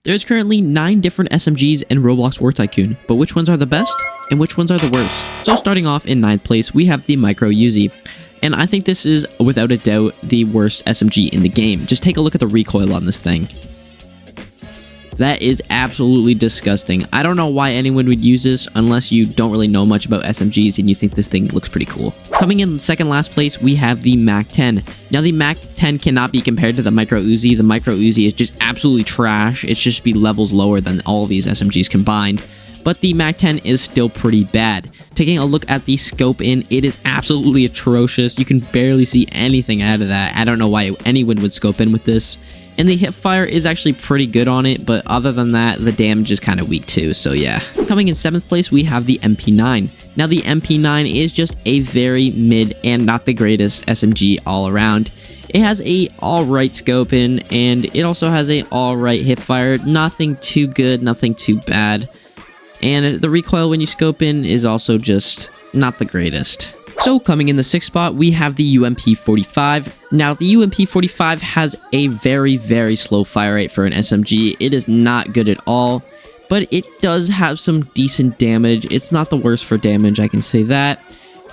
There's currently 9 different SMGs in Roblox War Tycoon, but which ones are the best and which ones are the worst? So starting off in 9th place, we have the Micro Uzi. And I think this is, without a doubt, the worst SMG in the game. Just take a look at the recoil on this thing. That is absolutely disgusting. I don't know why anyone would use this unless you don't really know much about SMGs and you think this thing looks pretty cool. Coming in second last place, we have the MAC-10. Now, the MAC-10 cannot be compared to the Micro Uzi. The Micro Uzi is just absolutely trash. It's just be levels lower than all of these SMGs combined. But the MAC-10 is still pretty bad. Taking a look at the scope in, it is absolutely atrocious. You can barely see anything out of that. I don't know why anyone would scope in with this. And the hip fire is actually pretty good on it, but other than that, the damage is kind of weak too, so yeah. Coming in 7th place, we have the MP9. Now, the MP9 is just a very mid and not the greatest SMG all around. It has a alright scope in, and it also has a alright hip fire. Nothing too good, nothing too bad. And the recoil when you scope in is also just not the greatest. So coming in the 6th spot, we have the UMP45. Now, the UMP45 has a very, very slow fire rate for an SMG. It is not good at all, but it does have some decent damage. It's not the worst for damage, I can say that.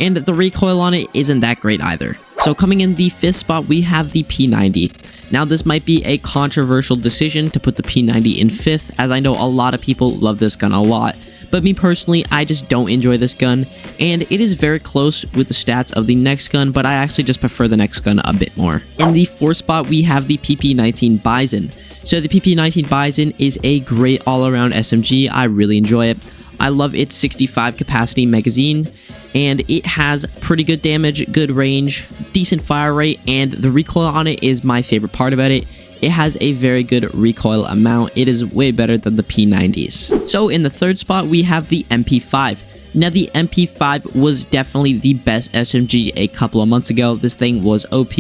And the recoil on it isn't that great either. So coming in the 5th spot, we have the P90. Now, this might be a controversial decision to put the P90 in 5th, as I know a lot of people love this gun a lot. But me personally, I just don't enjoy this gun, and it is very close with the stats of the next gun, but I actually just prefer the next gun a bit more. In the 4th spot, we have the PP19 Bison. So the PP19 Bison is a great all-around SMG. I really enjoy it. I love its 65 capacity magazine, and it has pretty good damage, good range, decent fire rate, and the recoil on it is my favorite part about it. It has a very good recoil amount. It is way better than the P90s. So in the 3rd spot, we have the MP5. Now, the MP5 was definitely the best SMG a couple of months ago. This thing was OP,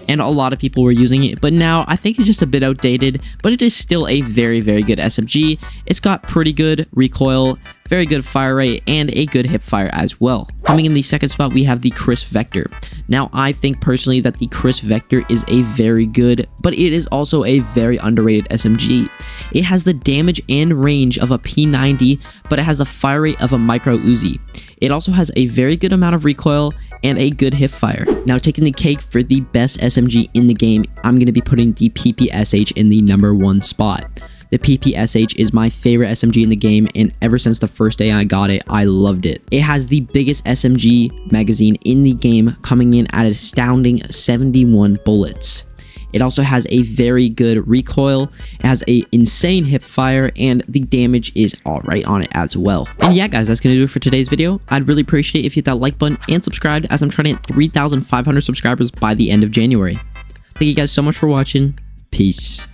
and a lot of people were using it, but now I think it's just a bit outdated, but it is still a very, very good SMG. It's got pretty good recoil, very good fire rate, and a good hip fire as well. Coming in the 2nd spot, we have the Crisp Vector. Now, I think personally that the Crisp Vector is a very good, but it is also a very underrated SMG. It has the damage and range of a P90, but it has the fire rate of a Micro Uzi. It also has a very good amount of recoil and a good hip fire. Now, taking the cake for the best SMG in the game, I'm going to be putting the PPSH in the #1 spot. The PPSH is my favorite SMG in the game, and ever since the first day I got it, I loved it. It has the biggest SMG magazine in the game, coming in at an astounding 71 bullets. It also has a very good recoil, it has an insane hip fire, and the damage is alright on it as well. And yeah, guys, that's going to do it for today's video. I'd really appreciate if you hit that like button and subscribe, as I'm trying to hit 3,500 subscribers by the end of January. Thank you guys so much for watching. Peace.